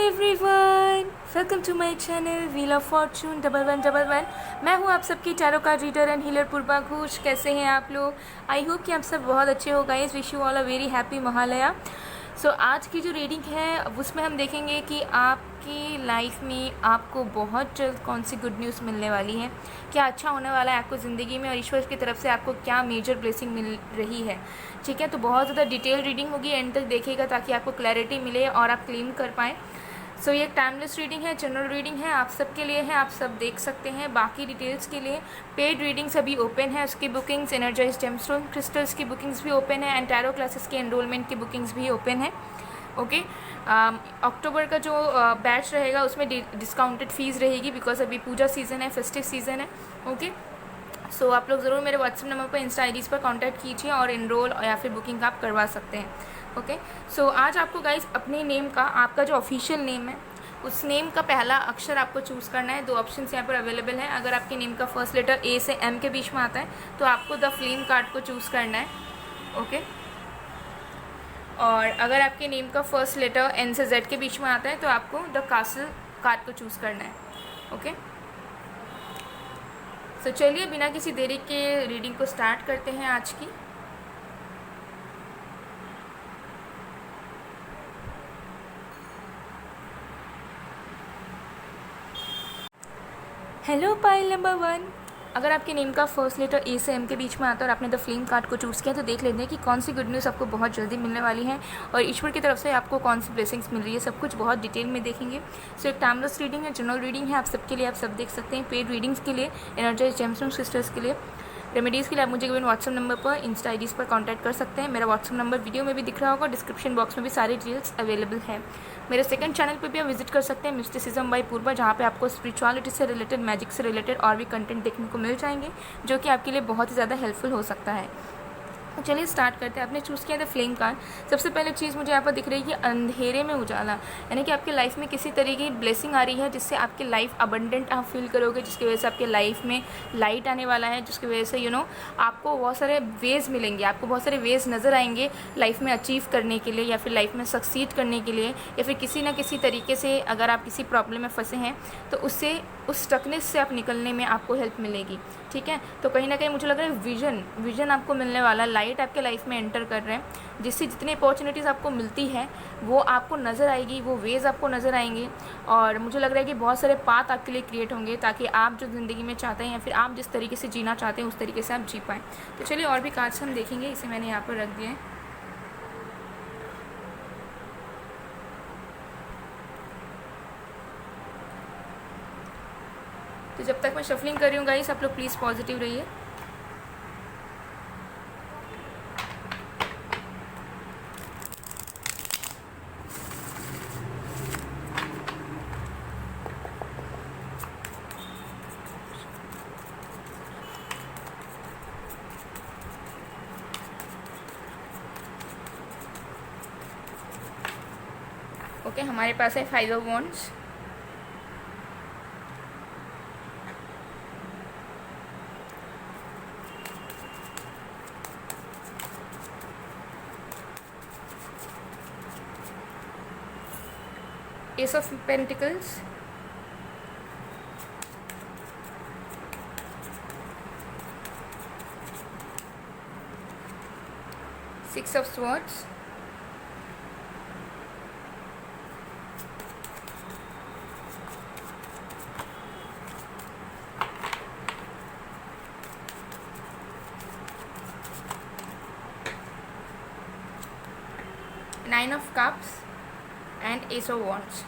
Everyone, welcome to my channel wheel of fortune 1111। मैं हूँ आप सबकी tarot card reader and healer Purva Ghosh. कैसे हैं आप लोग? आई होप कि आप सब बहुत अच्छे हो guys. Wish you all a very happy Mahalaya. So आज की जो रीडिंग है उसमें हम देखेंगे कि आपकी लाइफ में आपको बहुत जल्द कौन सी गुड न्यूज़ मिलने वाली है, क्या अच्छा होने वाला है आपको ज़िंदगी में और ईश्वर की तरफ से आपको क्या मेजर ब्लेसिंग मिल रही है। ठीक है, तो बहुत ज़्यादा डिटेल रीडिंग होगी, एंड तक देखिएगा ताकि आपको क्लैरिटी मिले और आप क्लेम कर पाएँ। सो ये एक टाइमलेस रीडिंग है, जनरल रीडिंग है, आप सबके लिए है, आप सब देख सकते हैं। बाकी डिटेल्स के लिए पेड रीडिंग्स अभी ओपन है, उसकी बुकिंग्स, एनर्जाइज जेमस्टोन क्रिस्टल्स की बुकिंग्स भी ओपन है एंड टैरो क्लासेस के एनरोलमेंट की बुकिंग्स भी ओपन है। ओके, अक्टूबर का जो बैच रहेगा उसमें डिस्काउंटेड फ़ीस रहेगी बिकॉज अभी पूजा सीज़न है, फेस्टिव सीज़न है। ओके, सो आप लोग ज़रूर मेरे व्हाट्सएप नंबर पर, इंस्टा आईडीज़ पर कांटेक्ट कीजिए और इनरोल या फिर बुकिंग आप करवा सकते हैं। ओके, सो आज आपको गाइस अपने नेम का, आपका जो ऑफिशियल नेम है उस नेम का पहला अक्षर आपको चूज़ करना है। दो ऑप्शंस यहाँ पर अवेलेबल हैं। अगर आपके नेम का फर्स्ट लेटर ए से एम के बीच में आता है तो आपको द फ्लेम कार्ड को चूज़ करना है। ओके, और अगर आपके नेम का फर्स्ट लेटर एन से जेड के बीच में आता है तो आपको द कासल कार्ड को चूज़ करना है। ओके, सो चलिए बिना किसी देरी के रीडिंग को स्टार्ट करते हैं आज की। हेलो पाइल नंबर 1, अगर आपके नेम का फर्स्ट लेटर ए से एम के बीच में आता है और आपने द फ्लेम कार्ड को चूज़ किया तो देख लेते हैं कि कौन सी गुड न्यूज़ आपको बहुत जल्दी मिलने वाली है और ईश्वर की तरफ से आपको कौन सी ब्लेसिंग्स मिल रही है। सब कुछ बहुत डिटेल में देखेंगे। सो एक टाइमलेस रीडिंग है, जनरल रीडिंग है, आप सबके लिए, आप सब देख सकते हैं। पेड रीडिंग्स के लिए, एनर्जाइज जेमस्टोन सिस्टर्स के लिए, रेमेडीज़ के लिए आप मुझे गिवन व्हाट्सएप नंबर पर, इंस्टा आईडीज़ पर कांटेक्ट कर सकते हैं। मेरा व्हाट्सएप नंबर वीडियो में भी दिख रहा होगा, डिस्क्रिप्शन बॉक्स में भी सारी डिटेल्स अवेलेबल है। मेरे सेकंड चैनल पे भी आप विजिट कर सकते हैं, मिस्टिसिज्म बाय पूर्वा, जहाँ पे आपको स्पिरिचुअलिटी से रिलेटेड, मैजिक से रिलेटेड और भी कंटेंट देखने को मिल जाएंगे जो कि आपके लिए बहुत ही ज़्यादा हेल्पफुल हो सकता है। तो चलिए स्टार्ट करते हैं। आपने चूज़ किया था फ्लेम कार्ड। सबसे पहले चीज़ मुझे यहाँ पर दिख रही है कि अंधेरे में उजाला, यानी कि आपकी लाइफ में किसी तरीके की ब्लेसिंग आ रही है जिससे आपकी लाइफ अबंडेंट आप फील करोगे, जिसकी वजह से आपके लाइफ में लाइट आने वाला है, जिसकी वजह से आपको बहुत सारे वेज मिलेंगे, आपको बहुत सारे वेज नज़र आएंगे लाइफ में अचीव करने के लिए या फिर लाइफ में सक्सीड करने के लिए, या फिर किसी ना किसी तरीके से अगर आप किसी प्रॉब्लम में फंसे हैं तो उससे, उस स्टकनेस से आप निकलने में आपको हेल्प मिलेगी। ठीक है, तो कहीं ना कहीं मुझे लग रहा है विजन आपको मिलने वाला, लाइट आपके लाइफ में एंटर कर रहे हैं, जिससे जितनी अपॉर्चुनिटीज़ आपको मिलती है वो आपको नज़र आएगी, वो वेज आपको नज़र आएंगे और मुझे लग रहा है कि बहुत सारे पाथ आपके लिए क्रिएट होंगे ताकि आप जो ज़िंदगी में चाहते हैं या फिर आप जिस तरीके से जीना चाहते हैं उस तरीके से आप जी पाएँ। तो चलिए और भी कार्ड्स हम देखेंगे, इसे मैंने यहाँ पर रख दिया है। तो जब तक मैं शफलिंग कर रही हूँ गाइस, आप लोग प्लीज़ पॉजिटिव रहिए। ओके, हमारे पास है 5 of wands, S of pentacles, six of swords, nine of cups and S of wands.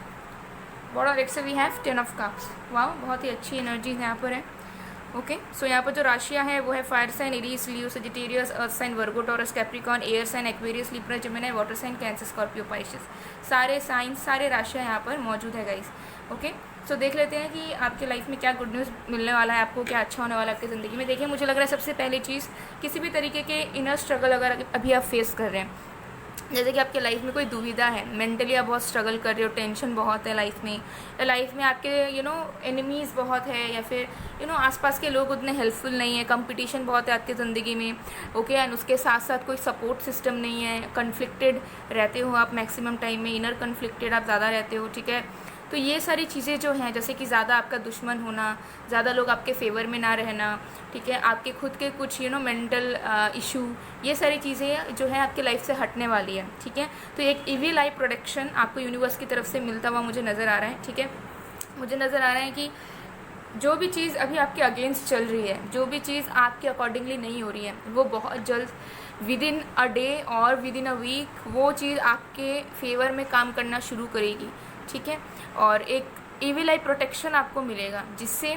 Border एक से वी हैव 10 ऑफ कप्स। वाह, बहुत ही अच्छी एनर्जीज यहाँ पर है। ओके, सो यहाँ पर जो राशियाँ हैं वो है fire sign, Aries, Leo, Sagittarius, earth sign, Virgo, Taurus, Capricorn, air sign, Aquarius, Libra, Gemini, water sign, Cancer, Scorpio, Pisces. सारे साइन, सारे राशियाँ यहाँ पर मौजूद है गाइस। ओके, सो देख लेते हैं कि आपकी लाइफ में क्या गुड न्यूज़ मिलने वाला है, आपको क्या अच्छा होने वाला है आपकी ज़िंदगी में। देखिए, मुझे लग रहा है सबसे पहली चीज़, किसी भी तरीके के इनर स्ट्रगल अगर अभी आप फेस कर रहे हैं, जैसे कि आपके लाइफ में कोई दुविधा है, मेंटली आप बहुत स्ट्रगल कर रहे हो, टेंशन बहुत है लाइफ में, या लाइफ में आपके एनिमीज़ बहुत है, या फिर आसपास के लोग उतने हेल्पफुल नहीं है, कंपटीशन बहुत है आपकी ज़िंदगी में, ओके, एंड उसके साथ साथ कोई सपोर्ट सिस्टम नहीं है, कन्फ्लिक्टेड रहते हो आप मैक्सिमम टाइम में, इनर कन्फ्लिक्टेड आप ज़्यादा रहते हो, ठीक है। तो ये सारी चीज़ें जो हैं, जैसे कि ज़्यादा आपका दुश्मन होना, ज़्यादा लोग आपके फेवर में ना रहना, ठीक है, आपके खुद के कुछ मेंटल इशू, ये सारी चीज़ें जो है आपके लाइफ से हटने वाली है, ठीक है। तो एक इविल आई प्रोटेक्शन आपको यूनिवर्स की तरफ से मिलता हुआ मुझे नज़र आ रहा है, ठीक है। मुझे नज़र आ रहा है कि जो भी चीज़ अभी आपके अगेंस्ट चल रही है, जो भी चीज़ आपके अकॉर्डिंगली नहीं हो रही है, वो बहुत जल्द विद इन अ डे और विद इन अ वीक वो चीज़ आपके फेवर में काम करना शुरू करेगी, ठीक है। और एक इविल आई प्रोटेक्शन आपको मिलेगा, जिससे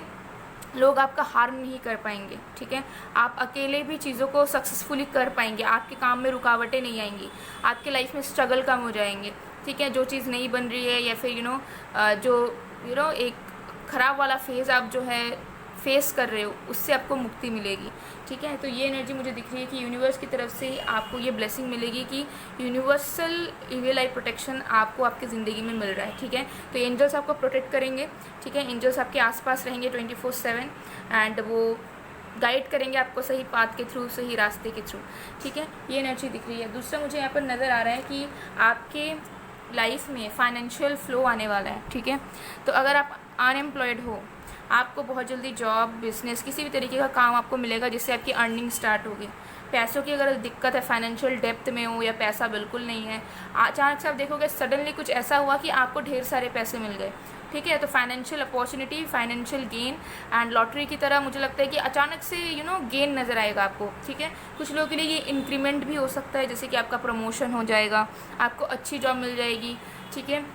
लोग आपका हार्म नहीं कर पाएंगे, ठीक है। आप अकेले भी चीज़ों को सक्सेसफुली कर पाएंगे, आपके काम में रुकावटें नहीं आएंगी, आपके लाइफ में स्ट्रगल कम हो जाएंगे, ठीक है। जो चीज़ नहीं बन रही है, या फिर जो एक ख़राब वाला फेज़ आप जो है फेस कर रहे हो, उससे आपको मुक्ति मिलेगी, ठीक है। तो ये एनर्जी मुझे दिख रही है कि यूनिवर्स की तरफ से आपको ये ब्लेसिंग मिलेगी कि यूनिवर्सल इविल आई प्रोटेक्शन आपको आपकी ज़िंदगी में मिल रहा है, ठीक है। तो एंजल्स आपको प्रोटेक्ट करेंगे, ठीक है। एंजल्स आपके आसपास रहेंगे 24/7 एंड वो गाइड करेंगे आपको सही पाथ के थ्रू, सही रास्ते के थ्रू, ठीक है। ये एनर्जी दिख रही है। दूसरा मुझे यहाँ पर नज़र आ रहा है कि आपके लाइफ में फाइनेंशियल फ्लो आने वाला है, ठीक है। तो अगर आप अनएम्प्लॉयड हो, आपको बहुत जल्दी जॉब, बिजनेस, किसी भी तरीके का काम आपको मिलेगा जिससे आपकी अर्निंग स्टार्ट होगी। पैसों की अगर दिक्कत है, फाइनेंशियल डेप्थ में हो या पैसा बिल्कुल नहीं है, अचानक से आप देखोगे सडनली कुछ ऐसा हुआ कि आपको ढेर सारे पैसे मिल गए, ठीक है। तो financial opportunity, financial gain and lottery की तरह मुझे लगता है कि अचानक से गेन नज़र आएगा आपको, ठीक है। कुछ लोगों के लिए ये इंक्रीमेंट भी हो सकता है, जैसे कि आपका प्रमोशन हो जाएगा, आपको अच्छी जॉब मिल जाएगी, ठीक है।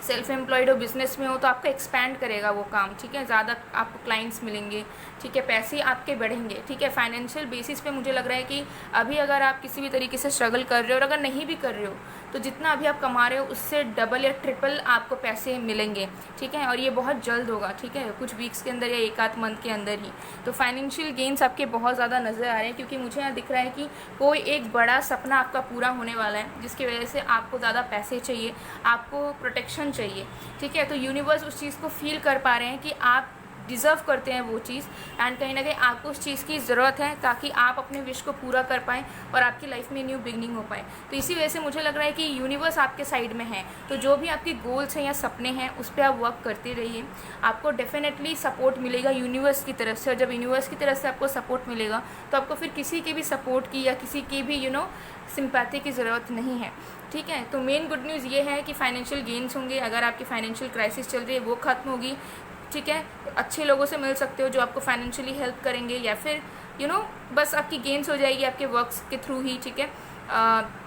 सेल्फ एम्प्लॉयड हो, बिजनेस में हो, तो आपका एक्सपैंड करेगा वो काम, ठीक है। ज़्यादा आपको क्लाइंट्स मिलेंगे, ठीक है, पैसे आपके बढ़ेंगे, ठीक है। फाइनेंशियल बेसिस पे मुझे लग रहा है कि अभी अगर आप किसी भी तरीके से स्ट्रगल कर रहे हो, और अगर नहीं भी कर रहे हो, तो जितना अभी आप कमा रहे हो उससे डबल या ट्रिपल आपको पैसे मिलेंगे, ठीक है। और ये बहुत जल्द होगा, ठीक है, कुछ वीक्स के अंदर या एक आध मंथ के अंदर ही। तो फाइनेंशियल गेन्स आपके बहुत ज़्यादा नज़र आ रहे हैं, क्योंकि मुझे यहाँ दिख रहा है कि कोई एक बड़ा सपना आपका पूरा होने वाला है, जिसकी वजह से आपको ज़्यादा पैसे चाहिए, आपको प्रोटेक्शन चाहिए, ठीक है। तो यूनिवर्स उस चीज़ को फील कर पा रहे हैं कि आप डिज़र्व करते हैं वो चीज़, एंड कहीं ना कहीं आपको उस चीज़ की ज़रूरत है ताकि आप अपने विश को पूरा कर पाएँ और आपकी लाइफ में न्यू बिगनिंग हो पाए। तो इसी वजह से मुझे लग रहा है कि यूनिवर्स आपके साइड में है। तो जो भी आपके गोल्स हैं या सपने हैं, उस पर आप वर्क करते रहिए, आपको डेफिनेटली सपोर्ट मिलेगा यूनिवर्स की तरफ से। और जब यूनिवर्स की तरफ से आपको सपोर्ट मिलेगा, तो आपको फिर किसी के भी सपोर्ट की या किसी की भी सिंपैथी की ज़रूरत नहीं है, ठीक है। तो मेन गुड न्यूज़ ये है कि फाइनेंशियल गेन्स होंगे। अगर आपकी फाइनेंशियल क्राइसिस चल रही है, वो ख़त्म होगी, ठीक है। अच्छे लोगों से मिल सकते हो जो आपको फाइनेंशियली हेल्प करेंगे, या फिर बस आपकी गेन्स हो जाएगी आपके वर्क्स के थ्रू ही, ठीक है।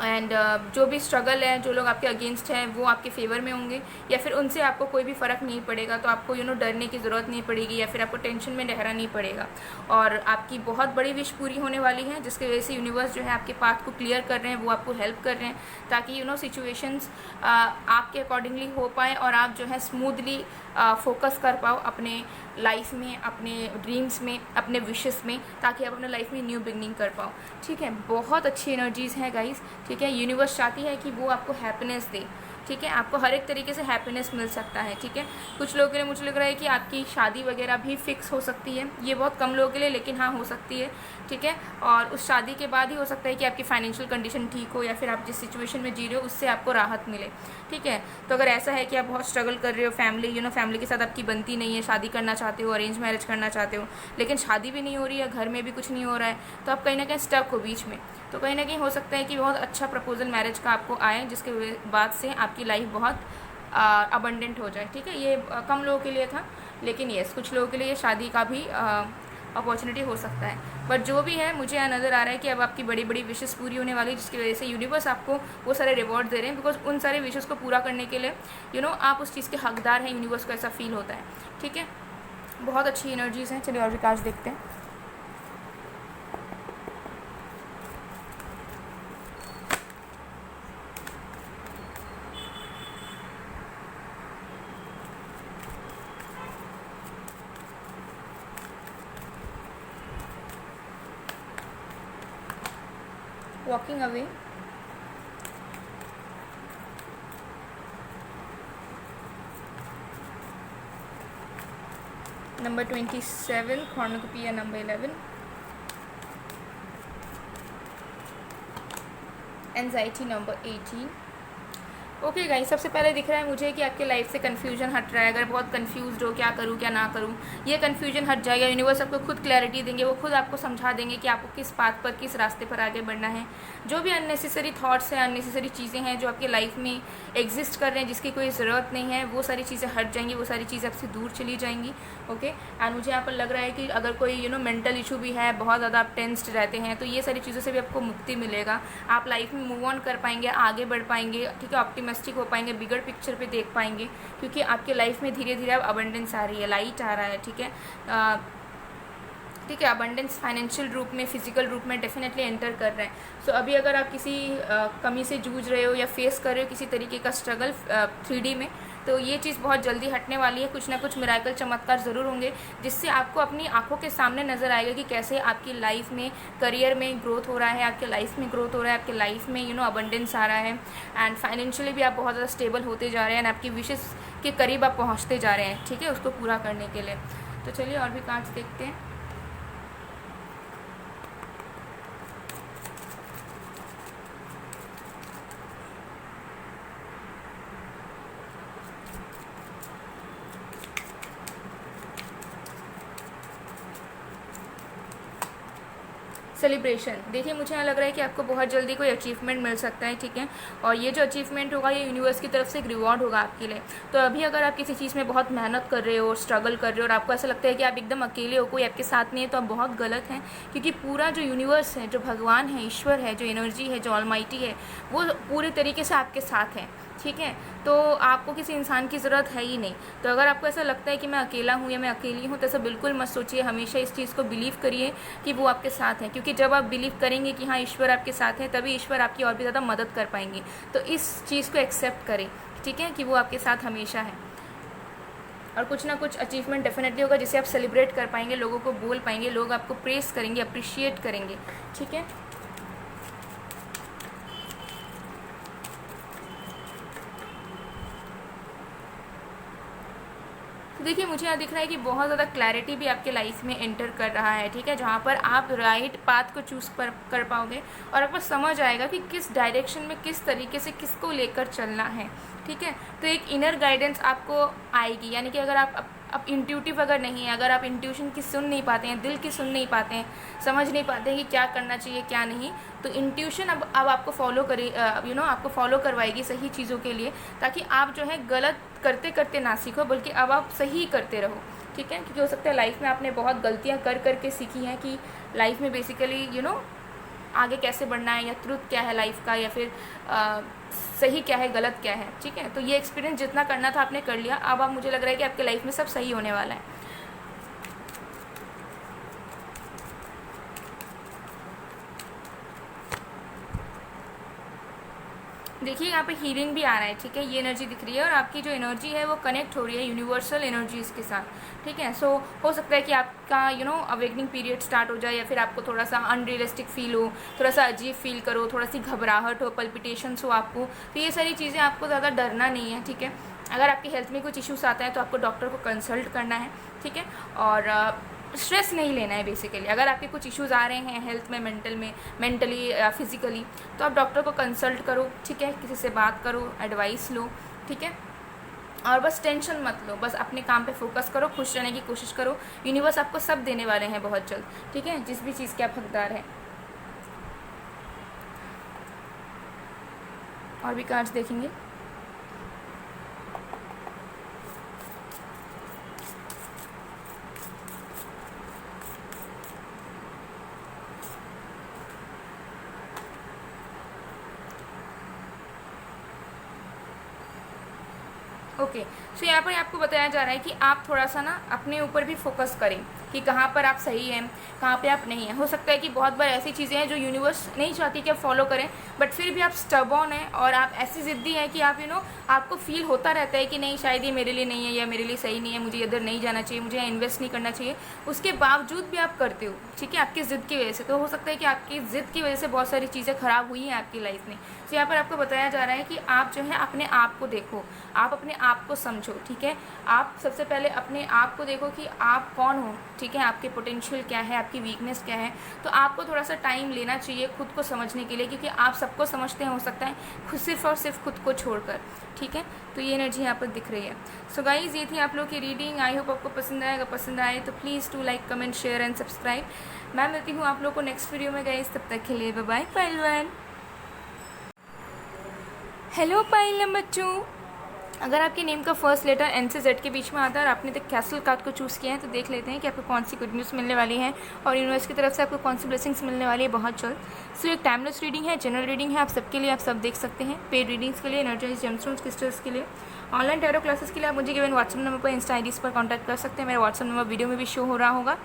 एंड जो भी स्ट्रगल है, जो लोग आपके अगेंस्ट हैं, वो आपके फेवर में होंगे, या फिर उनसे आपको कोई भी फ़र्क नहीं पड़ेगा। तो आपको डरने की ज़रूरत नहीं पड़ेगी, या फिर आपको टेंशन में रहना नहीं पड़ेगा। और आपकी बहुत बड़ी विश पूरी होने वाली है, जिसकी वजह से यूनिवर्स जो है आपके पाथ को क्लियर कर रहे हैं, वो आपको हेल्प कर रहे हैं, ताकि सिचुएशंस आपके अकॉर्डिंगली हो पाए और आप जो है स्मूथली फोकस कर पाओ अपने लाइफ में, अपने ड्रीम्स में, अपने विशेस में, ताकि आप अपने लाइफ में न्यू बिगनिंग कर पाओ, ठीक है। बहुत अच्छी एनर्जीज़ हैं गाइस, ठीक है। यूनिवर्स चाहती है कि वो आपको हैप्पीनेस दे, ठीक है। आपको हर एक तरीके से हैप्पीनेस मिल सकता है, ठीक है। कुछ लोगों के लिए मुझे लग रहा है कि आपकी शादी वगैरह भी फिक्स हो सकती है। ये बहुत कम लोगों के लिए, लेकिन हाँ हो सकती है, ठीक है। और उस शादी के बाद ही हो सकता है कि आपकी फाइनेंशियल कंडीशन ठीक हो, या फिर आप जिस सिचुएशन में जी रहे हो उससे आपको राहत मिले, ठीक है। तो अगर ऐसा है कि आप बहुत स्ट्रगल कर रहे हो, फैमिली के साथ आपकी बनती नहीं है, शादी करना चाहते हो, अरेंज मैरिज करना चाहते हो, लेकिन शादी भी नहीं हो रही है, घर में भी कुछ नहीं हो रहा है, तो आप कहीं ना कहीं स्टक हो बीच में। तो कहीं ना कहीं हो सकता है कि बहुत अच्छा प्रपोजल मैरिज का आपको आए, जिसके बाद से आपकी लाइफ बहुत अबंडेंट हो जाए, ठीक है। ये कम लोगों के लिए था, लेकिन येस कुछ लोगों के लिए शादी का भी अपॉर्चुनिटी हो सकता है। बट जो भी है, मुझे यहाँ नज़र आ रहा है कि अब आपकी बड़ी बड़ी विशेस पूरी होने वाली है, जिसकी वजह से यूनिवर्स आपको वो सारे रिवॉर्ड दे रहे हैं, बिकॉज उन सारे विशेस को पूरा करने के लिए आप उस चीज़ के हकदार हैं। यूनिवर्स को ऐसा फील होता है, ठीक है। बहुत अच्छी एनर्जीज़ हैं। चलिए और विकास देखते हैं। Walking away, number 27, कॉर्नोकोपिया number 11, anxiety number 18। Okay guys, सबसे पहले दिख रहा है मुझे कि आपके लाइफ से कन्फ्यूजन हट रहा है। अगर बहुत कन्फ्यूज्ड हो क्या करूँ क्या ना करूँ, ये कन्फ्यूजन हट जाएगा। यूनिवर्स आपको खुद क्लैरिटी देंगे, वो खुद आपको समझा देंगे कि आपको किस पाथ पर, किस रास्ते पर आगे बढ़ना है। जो भी अननेसेसरी थॉट्स हैं, अननेसेसरी चीज़ें हैं जो आपके लाइफ में एग्जिस्ट कर रहे हैं, जिसकी कोई ज़रूरत नहीं है, वो सारी चीज़ें हट जाएंगी, वो सारी चीज़ें आपसे दूर चली जाएंगी। ओके, एंड मुझे यहाँ पर लग रहा है कि अगर कोई मेंटल इशू भी है, बहुत ज़्यादा आप टेंस्ड रहते हैं, तो ये सारी चीज़ों से भी आपको मुक्ति मिलेगा। आप लाइफ में मूव ऑन कर पाएंगे, आगे बढ़ पाएंगे, ठीक है, ऑप्टिमिस्टिक हो पाएंगे, बिगड़ पिक्चर पे देख पाएंगे, क्योंकि आपके लाइफ में धीरे धीरे अब अबंडेंस आ रही है, लाइट आ रहा है। ठीक है, ठीक है, अबंडेंस फाइनेंशियल रूप में, फिजिकल रूप में डेफिनेटली एंटर कर रहे हैं। सो अभी अगर आप किसी कमी से जूझ रहे हो या फेस कर रहे हो किसी तरीके का स्ट्रगल 3D में, तो ये चीज़ बहुत जल्दी हटने वाली है। कुछ ना कुछ मिराकल चमत्कार ज़रूर होंगे, जिससे आपको अपनी आंखों के सामने नज़र आएगा कि कैसे आपकी लाइफ में, करियर में ग्रोथ हो रहा है, आपके लाइफ में ग्रोथ हो रहा है, आपके लाइफ में अबंडेंस आ रहा है, एंड फाइनेंशियली भी आप बहुत ज़्यादा स्टेबल होते जा रहे हैं, एंड आपकी विशेस के करीब आप पहुँचते जा रहे हैं, ठीक है, उसको पूरा करने के लिए। तो चलिए और भी कार्ड्स देखते हैं। सेलिब्रेशन, देखिए मुझे यहाँ लग रहा है कि आपको बहुत जल्दी कोई अचीवमेंट मिल सकता है, ठीक है, और ये जो अचीवमेंट होगा ये यूनिवर्स की तरफ से एक रिवॉर्ड होगा आपके लिए। तो अभी अगर आप किसी चीज़ में बहुत मेहनत कर रहे हो, स्ट्रगल कर रहे हो, और आपको ऐसा लगता है कि आप एकदम अकेले हो, कोई आपके साथ नहीं है, तो आप बहुत गलत हैं, क्योंकि पूरा जो यूनिवर्स है, जो भगवान है, ईश्वर है, जो एनर्जी है, जो ऑलमाइटी है, वो पूरे तरीके से आपके साथ है। ठीक है, तो आपको किसी इंसान की ज़रूरत है ही नहीं। तो अगर आपको ऐसा लगता है कि मैं अकेला हूँ या मैं अकेली हूँ, तो ऐसा बिल्कुल मत सोचिए। हमेशा इस चीज़ को बिलीव करिए कि वो आपके साथ हैं, क्योंकि जब आप बिलीव करेंगे कि हाँ ईश्वर आपके साथ है, तभी ईश्वर आपकी और भी ज़्यादा मदद कर पाएंगे। तो इस चीज़ को एक्सेप्ट करें, ठीक है, कि वो आपके साथ हमेशा है, और कुछ ना कुछ अचीवमेंट डेफिनेटली होगा जिसे आप सेलिब्रेट कर पाएंगे, लोगों को बोल पाएंगे, लोग आपको प्रेस करेंगे, अप्रिशिएट करेंगे। ठीक है, देखिए मुझे यहाँ दिख रहा है कि बहुत ज़्यादा क्लैरिटी भी आपके लाइफ में एंटर कर रहा है, ठीक है, जहाँ पर आप राइट पाथ को चूज़ कर पाओगे, और आपको समझ आएगा कि किस डायरेक्शन में, किस तरीके से किसको लेकर चलना है। ठीक है, तो एक इनर गाइडेंस आपको आएगी, यानी कि अगर आप इंट्यूटिव अगर नहीं है, अगर आप इंट्यूशन की सुन नहीं पाते हैं, दिल की सुन नहीं पाते हैं, समझ नहीं पाते हैं कि क्या करना चाहिए क्या नहीं, तो इंट्यूशन अब आपको फॉलो करे, आपको फॉलो करवाएगी सही चीज़ों के लिए, ताकि आप जो है गलत करते करते ना सीखो, बल्कि अब आप सही करते रहो। ठीक है, क्योंकि हो सकता है लाइफ में आपने बहुत गलतियाँ कर करके सीखी हैं कि लाइफ में बेसिकली आगे कैसे बढ़ना है, या ट्रुथ क्या है लाइफ का, या फिर सही क्या है, गलत क्या है। ठीक है, तो ये एक्सपीरियंस जितना करना था आपने कर लिया, अब आप, मुझे लग रहा है कि आपके लाइफ में सब सही होने वाला है। देखिए यहाँ पे हीलिंग भी आ रहा है, ठीक है, ये एनर्जी दिख रही है, और आपकी जो एनर्जी है वो कनेक्ट हो रही है यूनिवर्सल एनर्जीज़ के साथ। ठीक है, सो हो सकता है कि आपका अवेकनिंग पीरियड स्टार्ट हो जाए, या फिर आपको थोड़ा सा अनरियलिस्टिक फील हो, थोड़ा सा अजीब फील करो, थोड़ा सी घबराहट हो, पल्पिटेशंस हो आपको, तो ये सारी चीज़ें, आपको ज़्यादा डरना नहीं है। ठीक है, अगर आपकी हेल्थ में कुछ इश्यूज आता है तो आपको डॉक्टर को कंसल्ट करना है। ठीक है, और स्ट्रेस नहीं लेना है बेसिकली। अगर आपके कुछ इश्यूज़ आ रहे हैं हेल्थ में, मेंटली या फिज़िकली, तो आप डॉक्टर को कंसल्ट करो। ठीक है, किसी से बात करो, एडवाइस लो। ठीक है, और बस टेंशन मत लो, बस अपने काम पे फोकस करो, खुश रहने की कोशिश करो। यूनिवर्स आपको सब देने वाले हैं बहुत जल्द। ठीक है, जिस भी चीज़ के आप हकदार हैं। और भी कार्ड्स देखेंगे। ओके, सो यहाँ पर आपको बताया जा रहा है कि आप थोड़ा सा ना अपने ऊपर भी फोकस करें। कि कहाँ पर आप सही हैं, कहाँ पे आप नहीं हैं। हो सकता है कि बहुत बार ऐसी चीज़ें हैं जो यूनिवर्स नहीं चाहती कि आप फॉलो करें, बट फिर भी आप स्टबॉर्न हैं और आप ऐसी ज़िद्दी हैं कि आप आपको फील होता रहता है कि नहीं, शायद ये मेरे लिए नहीं है या मेरे लिए सही नहीं है, मुझे इधर नहीं जाना चाहिए, मुझे इन्वेस्ट नहीं करना चाहिए। उसके बावजूद भी आप करते हो, ठीक है, आपकी ज़िद की वजह से। तो हो सकता है कि आपकी ज़िद की वजह से बहुत सारी चीज़ें ख़राब हुई हैं आपकी लाइफ में। तो यहाँ पर आपको बताया जा रहा है कि आप जो है अपने आप को देखो, आप अपने आप को समझो, ठीक है। आप सबसे पहले अपने आप को देखो कि आप कौन हो, ठीक है, आपके पोटेंशियल क्या है, आपकी वीकनेस क्या है। तो आपको थोड़ा सा टाइम लेना चाहिए खुद को समझने के लिए, क्योंकि आप सबको समझते हैं, हो सकता है खुद सिर्फ और सिर्फ खुद को छोड़कर, ठीक है। तो ये एनर्जी यहाँ पर दिख रही है। सो गाइज़, ये थी आप लोग की रीडिंग। आई होप आपको पसंद आएगा। पसंद आए तो please to like, comment, share and subscribe. मैं मिलती हूँ आप लोग को नेक्स्ट वीडियो में गाइज़, तब तक के लिए बाय बाय पहलवान। हेलो पाइलम बच्चों, अगर आपके नेम का फर्स्ट लेटर एन से जेड के बीच में आता है और आपने द कैसल कार्ड को चूज़ किया है, तो देख लेते हैं कि आपको कौन सी गुड न्यूज़ मिलने वाली है और यूनिवर्स की तरफ से आपको कौन सी ब्लेसिंग्स मिलने वाली है बहुत जल्द। सो एक टाइमलेस रीडिंग है, जनरल रीडिंग है, आप सबके लिए, आप सब देख सकते हैं। पेड रीडिंग्स के लिए, एनर्जाइज जेमस्टोन्स क्रिस्टल्स के लिए, ऑनलाइन टैरो क्लासेस के लिए आप मुझे गिवन व्हाट्सएप नंबर पर, इंस्टा आईडीज़ पर कॉन्टैक्ट कर सकते हैं। मेरा व्हाट्सएप नंबर वीडियो में भी शो हो रहा होगा।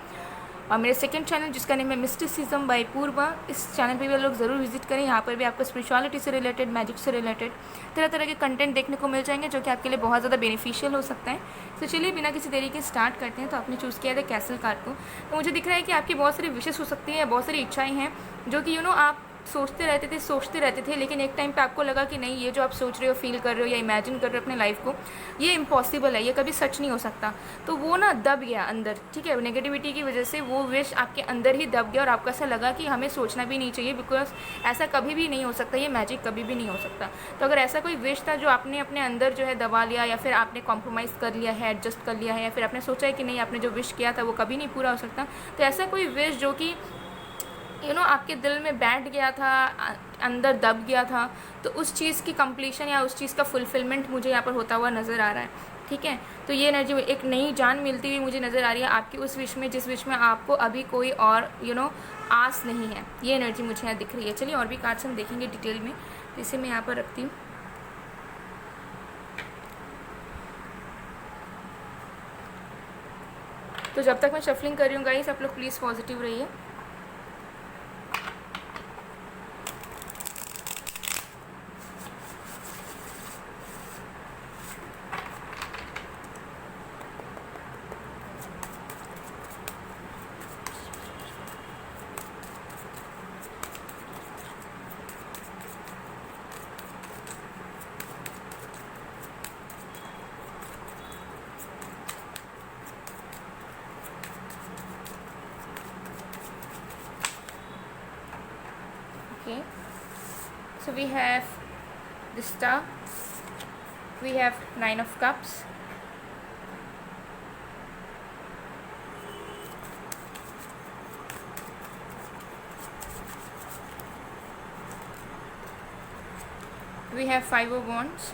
और मेरे सेकंड चैनल जिसका नेम है मिस्टिसिज्म बाय पूर्वा, इस चैनल पे भी लोग ज़रूर विजिट करें। यहाँ पर भी आपको स्पिरिचुअलिटी से रिलेटेड, मैजिक से रिलेटेड तरह तरह के कंटेंट देखने को मिल जाएंगे, जो कि आपके लिए बहुत ज़्यादा बेनिफिशियल हो सकता है। तो चलिए बिना किसी देरी के स्टार्ट करते हैं। तो आपने चूज़ किया था कैसल कार्ड को, तो मुझे दिख रहा है कि आपकी बहुत सारी विशेष हो सकती है, बहुत सारी इच्छाएँ हैं जो कि आप सोचते रहते थे, लेकिन एक टाइम पे आपको लगा कि नहीं, ये जो आप सोच रहे हो, फील कर रहे हो या इमेजिन कर रहे हो अपने लाइफ को, ये इम्पॉसिबल है, ये कभी सच नहीं हो सकता। तो वो ना दब गया अंदर, ठीक है, नेगेटिविटी की वजह से वो विश आपके अंदर ही दब गया और आपको ऐसा लगा कि हमें सोचना भी नहीं चाहिए, बिकॉज ऐसा कभी भी नहीं हो सकता, ये मैजिक कभी भी नहीं हो सकता। तो अगर ऐसा कोई विश था जो आपने अपने अंदर जो है दबा लिया, या फिर आपने कॉम्प्रोमाइज़ कर लिया है, एडजस्ट कर लिया है, या फिर आपने सोचा है कि नहीं, आपने जो विश किया था वो कभी नहीं पूरा हो सकता, तो ऐसा कोई विश जो कि आपके दिल में बैठ गया था, अंदर दब गया था, तो उस चीज़ की कंप्लीशन या उस चीज़ का फुलफिलमेंट मुझे यहाँ पर होता हुआ नज़र आ रहा है, ठीक है। तो ये एनर्जी एक नई जान मिलती हुई मुझे नज़र आ रही है आपकी उस विश में, जिस विश में आपको अभी कोई और आस नहीं है। ये एनर्जी मुझे यहाँ दिख रही है। चलिए और भी कार्ड्स हम देखेंगे डिटेल में, तो इसे मैं यहाँ पर रखती हूँ। तो जब तक मैं शफलिंग कर रही हूँ गाइस, आप लोग प्लीज़ पॉजिटिव रहिए। Okay, so we have the star, we have 9 of cups, we have 5 of wands,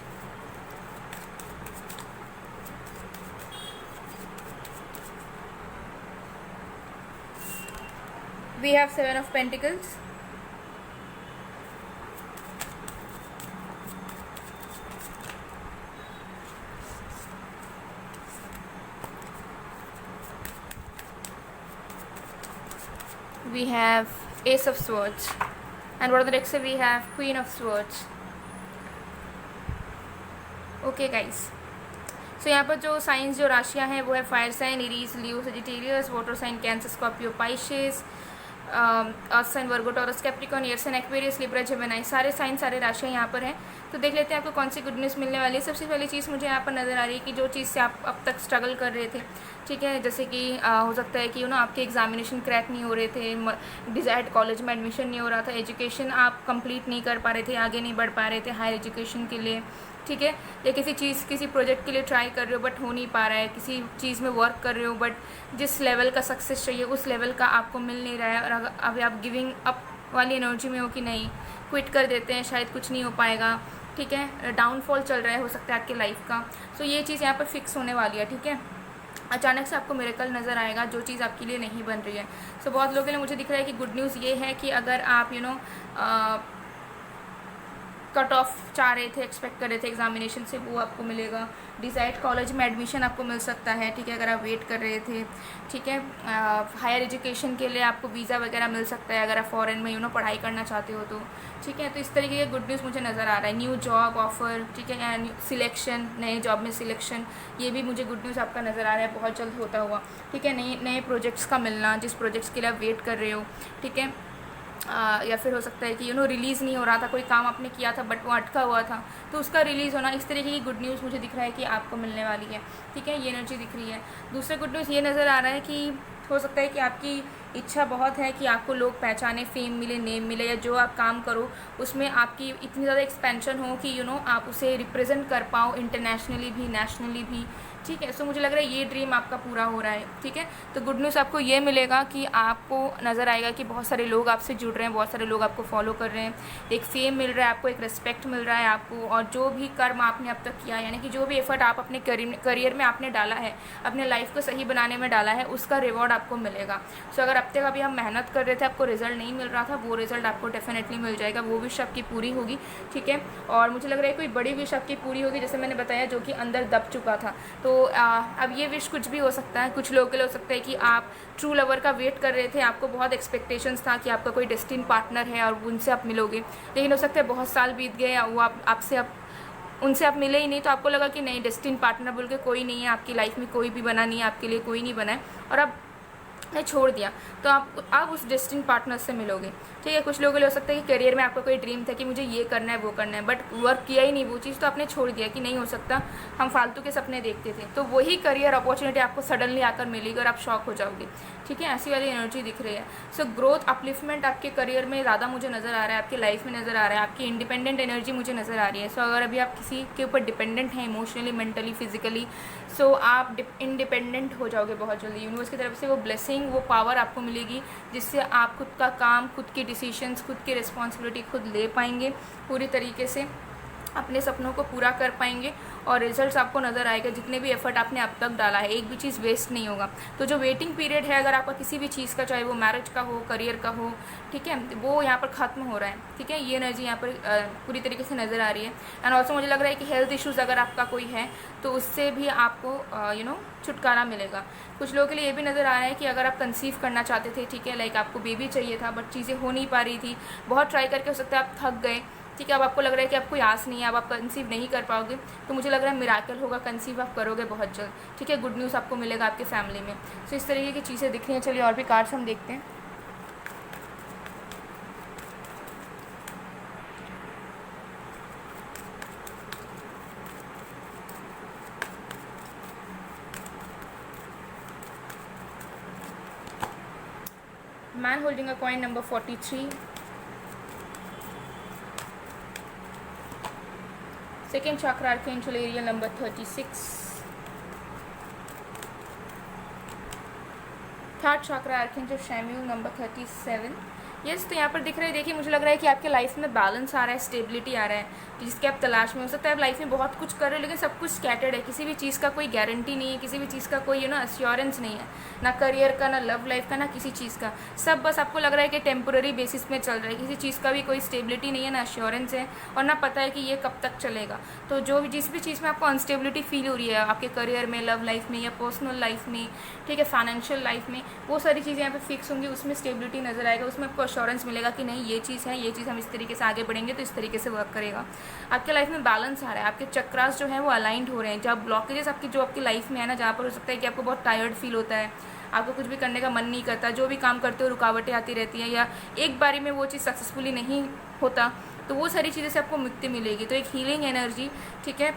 we have 7 of pentacles, we have ace of swords, and what are the next we have queen of swords. Okay guys, so यहाँ पर जो signs, जो राशियाँ हैं वो है fire sign, Aries, Leo, Sagittarius, water sign, Cancer, Scorpio, Pisces, earth sign, Virgo, Taurus, Capricorn, air sign, Aquarius, Libra, Gemini, सारे sign, सारे राशियाँ यहाँ पर हैं। तो देख लेते हैं आपको कौन सी गुड न्यूज़ मिलने वाली है। सबसे पहली चीज़ मुझे यहाँ पर नज़र आ रही है कि जो चीज़ से आप अब तक स्ट्रगल कर रहे थे, ठीक है, जैसे कि हो सकता है कि आपके एग्जामिनेशन क्रैक नहीं हो रहे थे, डिज़ायर्ड कॉलेज में एडमिशन नहीं हो रहा था, एजुकेशन आप कंप्लीट नहीं कर पा रहे थे, आगे नहीं बढ़ पा रहे थे हायर एजुकेशन के लिए, ठीक है, या किसी प्रोजेक्ट के लिए ट्राई कर रहे हो बट हो नहीं पा रहा है, किसी चीज़ में वर्क कर रहे हो बट जिस लेवल का सक्सेस चाहिए उस लेवल का आपको मिल नहीं रहा है, और अभी आप गिविंग अप वाली एनर्जी में हो कि नहीं, क्विट कर देते हैं, शायद कुछ नहीं हो पाएगा, ठीक है, डाउनफॉल चल रहा है हो सकता है आपके लाइफ का। सो ये चीज़ यहाँ पर फिक्स होने वाली है, ठीक है। अचानक से आपको मिरेकल नज़र आएगा, जो चीज़ आपके लिए नहीं बन रही है। सो बहुत लोगों के लिए मुझे दिख रहा है कि गुड न्यूज़ ये है कि अगर आप कट ऑफ चाह रहे थे, एक्सपेक्ट कर रहे थे एग्जामिनेशन से, वो आपको मिलेगा। डिज़ायर्ड कॉलेज में एडमिशन आपको मिल सकता है, ठीक है, अगर आप वेट कर रहे थे, ठीक है। हायर एजुकेशन के लिए आपको वीज़ा वगैरह मिल सकता है अगर आप फॉरेन में पढ़ाई करना चाहते हो तो, ठीक है। तो इस तरीके के गुड न्यूज़ मुझे नज़र आ रहा है। न्यू जॉब ऑफर, ठीक है, सिलेक्शन, नए जॉब में सिलेक्शन, ये भी मुझे गुड न्यूज़ आपका नज़र आ रहा है बहुत जल्द होता हुआ, ठीक है। नए नए प्रोजेक्ट्स का मिलना, जिस प्रोजेक्ट्स के लिए आप वेट कर रहे हो, ठीक है। या फिर हो सकता है कि रिलीज़ नहीं हो रहा था, कोई काम आपने किया था बट वो अटका हुआ था, तो उसका रिलीज़ होना, इस तरीके की गुड न्यूज़ मुझे दिख रहा है कि आपको मिलने वाली है, ठीक है। ये एनर्जी दिख रही है। दूसरा गुड न्यूज़ ये नज़र आ रहा है कि हो सकता है कि आपकी इच्छा बहुत है कि आपको लोग पहचाने, फेम मिले, नेम मिले, या जो आप काम करो उसमें आपकी इतनी ज़्यादा एक्सपेंशन हो कि आप उसे रिप्रेजेंट कर पाओ इंटरनेशनली भी, नेशनली भी, ठीक है। सो मुझे लग रहा है ये ड्रीम आपका पूरा हो रहा है, ठीक है। तो गुड न्यूज़ आपको ये मिलेगा कि आपको नज़र आएगा कि बहुत सारे लोग आपसे जुड़ रहे हैं, बहुत सारे लोग आपको फॉलो कर रहे हैं, एक फेम मिल रहा है आपको, एक रिस्पेक्ट मिल रहा है आपको, और जो भी कर्म आपने अब तक किया, यानी कि जो भी एफर्ट आप अपने करियर में आपने डाला है, अपने लाइफ को सही बनाने में डाला है, उसका रिवॉर्ड आपको मिलेगा। सो अगर अब तक अभी हम मेहनत कर रहे थे, आपको रिजल्ट नहीं मिल रहा था, वो रिजल्ट आपको डेफिनेटली मिल जाएगा, वो विश आपकी पूरी होगी, ठीक है। और मुझे लग रहा है कोई बड़ी विश आपकी पूरी होगी, जैसे मैंने बताया, जो कि अंदर दब चुका था। तो अब ये विश कुछ भी हो सकता है। कुछ लोगों के लिए हो सकता है कि आप ट्रू लवर का वेट कर रहे थे, आपको बहुत एक्सपेक्टेशंस था कि आपका कोई डेस्टिन पार्टनर है और उनसे आप मिलोगे, लेकिन हो सकता है बहुत साल बीत गए, वो आपसे उनसे आप मिले ही नहीं, तो आपको लगा कि नहीं, डेस्टिन पार्टनर बोल के कोई नहीं है आपकी लाइफ में, कोई भी बना नहीं है आपके लिए, कोई नहीं बना है, और अब ने छोड़ दिया, तो आप उस डेस्टिन पार्टनर से मिलोगे, ठीक है। कुछ लोगों के लिए हो सकता है कि करियर में आपका कोई ड्रीम था कि मुझे ये करना है, वो करना है, बट वर्क किया ही नहीं वो चीज़, तो आपने छोड़ दिया कि नहीं हो सकता, हम फालतू के सपने देखते थे, तो वही करियर अपॉर्चुनिटी आपको सडनली आकर मिलेगी और आप शॉक हो जाओगे, ठीक है। ऐसी वाली एनर्जी दिख रही है। सो ग्रोथ, अपलिफ्टमेंट आपके करियर में ज़्यादा मुझे नज़र आ रहा है, आपकी लाइफ में नज़र आ रहा है, आपकी इंडिपेंडेंट एनर्जी मुझे नज़र आ रही है। सो अगर अभी आप किसी के ऊपर डिपेंडेंट हैं इमोशनली, मेंटली, फिजिकली, सो आप इंडिपेंडेंट हो जाओगे बहुत जल्दी। यूनिवर्स की तरफ से वो ब्लेसिंग, वो पावर आपको मिलेगी, जिससे आप खुद का काम, खुद के डिसीजंस, खुद की रिस्पॉन्सिबिलिटी खुद ले पाएंगे, पूरी तरीके से अपने सपनों को पूरा कर पाएंगे, और रिजल्ट्स आपको नज़र आएगा। जितने भी एफर्ट आपने अब तक डाला है, एक भी चीज़ वेस्ट नहीं होगा। तो जो वेटिंग पीरियड है अगर आपका किसी भी चीज़ का, चाहे वो मैरिज का हो, करियर का हो, ठीक है, वो यहाँ पर ख़त्म हो रहा है, ठीक है। ये एनर्जी यहाँ पर पूरी तरीके से नज़र आ रही है। एंड ऑल्सो मुझे लग रहा है कि हेल्थ इश्यूज़ अगर आपका कोई है तो उससे भी आपको छुटकारा मिलेगा। कुछ लोगों के लिए ये भी नज़र आ रहा है कि अगर आप कंसीव करना चाहते थे, ठीक है, लाइक आपको बेबी चाहिए था बट चीज़ें हो नहीं पा रही थी, बहुत ट्राई करके हो सकता है आप थक गए, ठीक है, अब आपको लग रहा है कि आपको आस नहीं है, अब आप कंसीव नहीं कर पाओगे, तो मुझे लग रहा है मिराकल होगा, कंसीव आप करोगे बहुत जल्द, ठीक है। गुड न्यूज़ आपको मिलेगा आपके फैमिली में। सो इस तरीके की चीज़ें दिख रही हैं। चलिए और भी कार्ड्स हम देखते हैं। Man holding a coin number 43, second चक्र आर्कएंजल एरियल नंबर 36, थर्ड चक्र आर्कएंजल शैम्यूल नंबर 37। यस, तो यहाँ पर दिख रहा है, देखिए मुझे लग रहा है कि आपके लाइफ में बैलेंस आ रहा है, स्टेबिलिटी आ रहा है, जिसके आप तलाश में। हो सकता है आप लाइफ में बहुत कुछ कर रहे हो लेकिन सब कुछ स्कैटर्ड है, किसी भी चीज़ का कोई गारंटी नहीं है, किसी भी चीज़ का कोई अश्योरेंस नहीं है, ना करियर का, ना लव लाइफ का, ना किसी चीज़ का। सब बस आपको लग रहा है कि टेम्पोररी बेसिस में चल रहा है, किसी चीज़ का भी कोई स्टेबिलिटी नहीं है, ना अश्योरेंस है, और ना पता है कि ये कब तक चलेगा। तो जो भी जिस भी चीज़ में आपको अनस्टेबिलिटी फील हो रही है, आपके करियर में, लव लाइफ में, या पर्सनल लाइफ में, ठीक है, फाइनेंशियल लाइफ में, वो सारी चीज़ें यहाँ पे फिक्स होंगी, उसमें स्टेबिलिटी नज़र आएगा, उसमें आपको अश्योरेंस मिलेगा कि नहीं ये चीज़ है, ये चीज़ हम इस तरीके से आगे बढ़ेंगे तो इस तरीके से वर्क करेगा। आपके लाइफ में बैलेंस आ रहा है, आपके चक्रास जो है वो अलाइंड हो रहे हैं। जब ब्लॉकेजेस आपकी जो आपकी लाइफ में है ना, जहाँ पर हो सकता है कि आपको बहुत टायर्ड फील होता है, आपको कुछ भी करने का मन नहीं करता, जो भी काम करते हो रुकावटें आती रहती हैं, या एक बारी में वो चीज़ सक्सेसफुली नहीं होता, तो वो सारी चीज़ें से आपको मुक्ति मिलेगी। तो एक हीलिंग एनर्जी, ठीक है,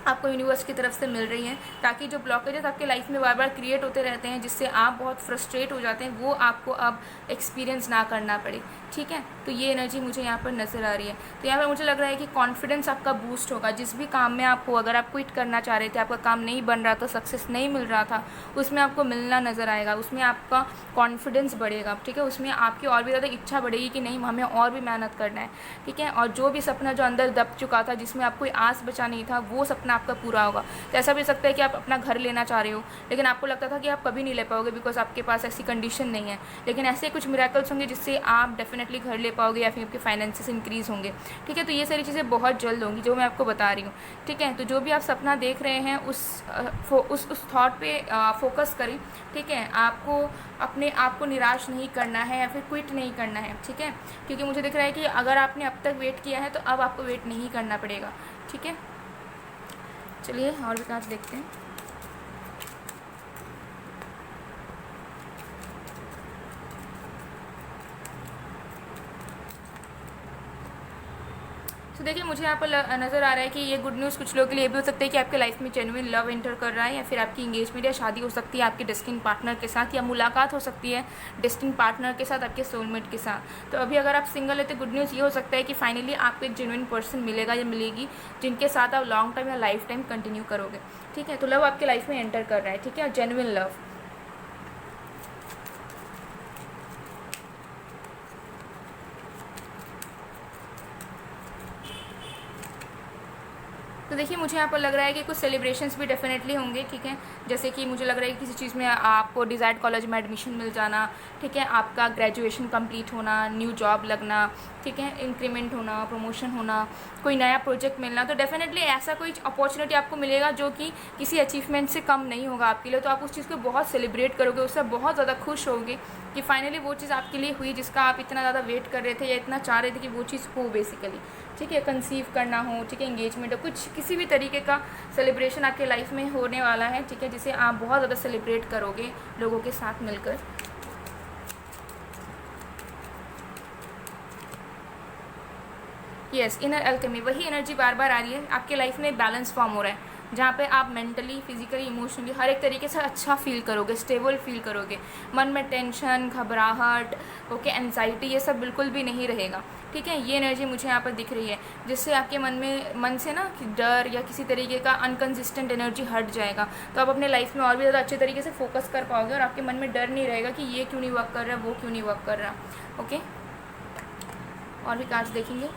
आपको यूनिवर्स की तरफ से मिल रही है, ताकि जो ब्लॉकेजेस आपके लाइफ में बार बार क्रिएट होते रहते हैं, जिससे आप बहुत फ्रस्ट्रेट हो जाते हैं, वो आपको अब एक्सपीरियंस ना करना पड़े, ठीक है। तो ये एनर्जी मुझे यहाँ पर नज़र आ रही है। तो यहाँ पर मुझे लग रहा है कि कॉन्फिडेंस आपका बूस्ट होगा, जिस भी काम में आप हो। अगर आप क्विट करना चाह रहे थे, आपका काम नहीं बन रहा था, सक्सेस नहीं मिल रहा था, उसमें आपको मिलना नज़र आएगा, उसमें आपका कॉन्फिडेंस बढ़ेगा, ठीक है, उसमें आपकी और भी ज़्यादा इच्छा बढ़ेगी कि नहीं हमें और भी मेहनत करना है, ठीक है। और जो भी सपना जो अंदर दब चुका था, जिसमें आपको आस बचा नहीं था, वो सपना आपका पूरा होगा। तो ऐसा भी हो सकता है कि आप अपना घर लेना चाह रहे हो, लेकिन आपको लगता था कि आप कभी नहीं ले पाओगे बिकॉज आपके पास ऐसी कंडीशन नहीं है, लेकिन ऐसे कुछ मिरेकल्स होंगे जिससे आप डेफिनेटली डेफिनेटली घर ले पाओगे या फिर आपके फाइनेंसेस इंक्रीज़ होंगे। ठीक है, तो ये सारी चीज़ें बहुत जल्द होंगी जो मैं आपको बता रही हूँ। ठीक है, तो जो भी आप सपना देख रहे हैं उस थॉट पे फोकस करें। ठीक है, आपको अपने आप को निराश नहीं करना है या फिर क्विट नहीं करना है। ठीक है, क्योंकि मुझे दिख रहा है कि अगर आपने अब तक वेट किया है तो अब आपको वेट नहीं करना पड़ेगा। ठीक है, चलिए और भी कार्ड्स देखते हैं। तो देखिए मुझे यहाँ पर नज़र आ रहा है कि ये गुड न्यूज़ कुछ लोगों के लिए भी हो सकता है कि आपके लाइफ में जेन्युइन लव एंटर कर रहा है, या फिर आपकी इंगेजमेंट या शादी हो सकती है आपके डेस्टिनी पार्टनर के साथ, या मुलाकात हो सकती है डेस्टिनी पार्टनर के साथ, आपके सोलमेट के साथ। तो अभी अगर आप सिंगल है तो गुड न्यूज़ ये हो सकता है कि फाइनली आपको एक जेन्युइन पर्सन मिलेगा या मिलेगी जिनके साथ आप लॉन्ग टाइम या लाइफ टाइम कंटिन्यू करोगे। ठीक है, तो लव आपके लाइफ में एंटर कर रहा है। ठीक है, जेन्युइन लव। तो देखिए मुझे यहाँ पर लग रहा है कि कुछ सेलिब्रेशंस भी डेफिनेटली होंगे। ठीक है, जैसे कि मुझे लग रहा है कि किसी चीज़ में आपको डिज़ायर्ड कॉलेज में एडमिशन मिल जाना। ठीक है, आपका ग्रेजुएशन कंप्लीट होना, न्यू जॉब लगना। ठीक है, इंक्रीमेंट होना, प्रमोशन होना, कोई नया प्रोजेक्ट मिलना। तो डेफिनेटली ऐसा कोई अपॉर्चुनिटी आपको मिलेगा जो कि किसी अचीवमेंट से कम नहीं होगा आपके लिए। तो आप उस चीज़ को बहुत सेलिब्रेट करोगे, उससे बहुत ज़्यादा खुश होगे कि फाइनली वो चीज़ आपके लिए हुई जिसका आप इतना ज़्यादा वेट कर रहे थे या इतना चाह रहे थे कि वो चीज़ हो बेसिकली। ठीक है, कंसीव करना हो, ठीक है, एंगेजमेंट हो, कुछ किसी भी तरीके का सेलिब्रेशन आपके लाइफ में होने वाला है। ठीक है, जिसे आप बहुत ज़्यादा सेलिब्रेट करोगे लोगों के साथ मिलकर। यस, इनर अल्केमी, वही एनर्जी बार बार आ रही है। आपके लाइफ में बैलेंस फॉर्म हो रहा है जहाँ पे आप मेंटली, फिजिकली, इमोशनली हर एक तरीके से अच्छा फील करोगे, स्टेबल फील करोगे। मन में टेंशन, घबराहट, ओके, एंजाइटी, ये सब बिल्कुल भी नहीं रहेगा। ठीक है, ये एनर्जी मुझे यहाँ पर दिख रही है जिससे आपके मन से ना डर या किसी तरीके का अनकंसिस्टेंट एनर्जी हट जाएगा। तो आप अपने लाइफ में और भी ज़्यादा अच्छे तरीके से फोकस कर पाओगे और आपके मन में डर नहीं रहेगा कि ये क्यों नहीं वर्क कर रहा, वो क्यों नहीं वर्क कर रहा। ओके, और भी कार्ड्स देखेंगे।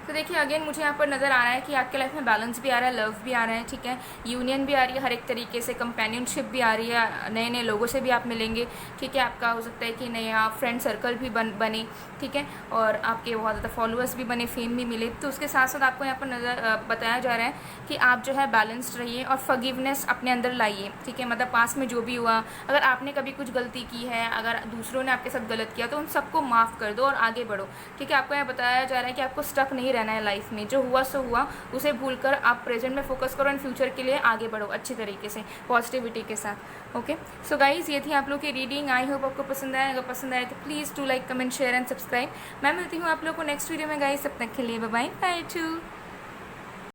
तो देखिए अगेन मुझे यहाँ पर नज़र आ रहा है कि आपके लाइफ में बैलेंस भी आ रहा है, लव भी आ रहा है। ठीक है, यूनियन भी आ रही है हर एक तरीके से, कंपेनियनशिप भी आ रही है, नए नए लोगों से भी आप मिलेंगे। ठीक है, आपका हो सकता है कि नया फ्रेंड सर्कल भी बने। ठीक है, और आपके बहुत ज़्यादा फॉलोअर्स भी बने, फेम भी मिले। तो उसके साथ साथ आपको यहाँ पर बताया जा रहा है कि आप जो है बैलेंस्ड रहिए और फॉरगिवनेस अपने अंदर लाइए। ठीक है, मतलब पास में जो भी हुआ, अगर आपने कभी कुछ गलती की है, अगर दूसरों ने आपके साथ गलत किया तो उन सबको माफ़ कर दो और आगे बढ़ो। ठीक है, आपको यहाँ बताया जा रहा है कि आपको स्टक नहीं रहना है लाइफ में। जो हुआ सो हुआ, उसे भूलकर आप प्रेजेंट में फोकस करो एंड फ्यूचर के लिए आगे बढ़ो अच्छी तरीके से, पॉजिटिविटी के साथ। ओके, सो गाइज ये थी आप लोग की रीडिंग। आई होप आपको पसंद आया। अगर पसंद आए तो please do like, comment, share and subscribe. मैं मिलती हूँ आप लोग को नेक्स्ट वीडियो में गाइज। तब तक के लिए बाय बाय, बाय टू।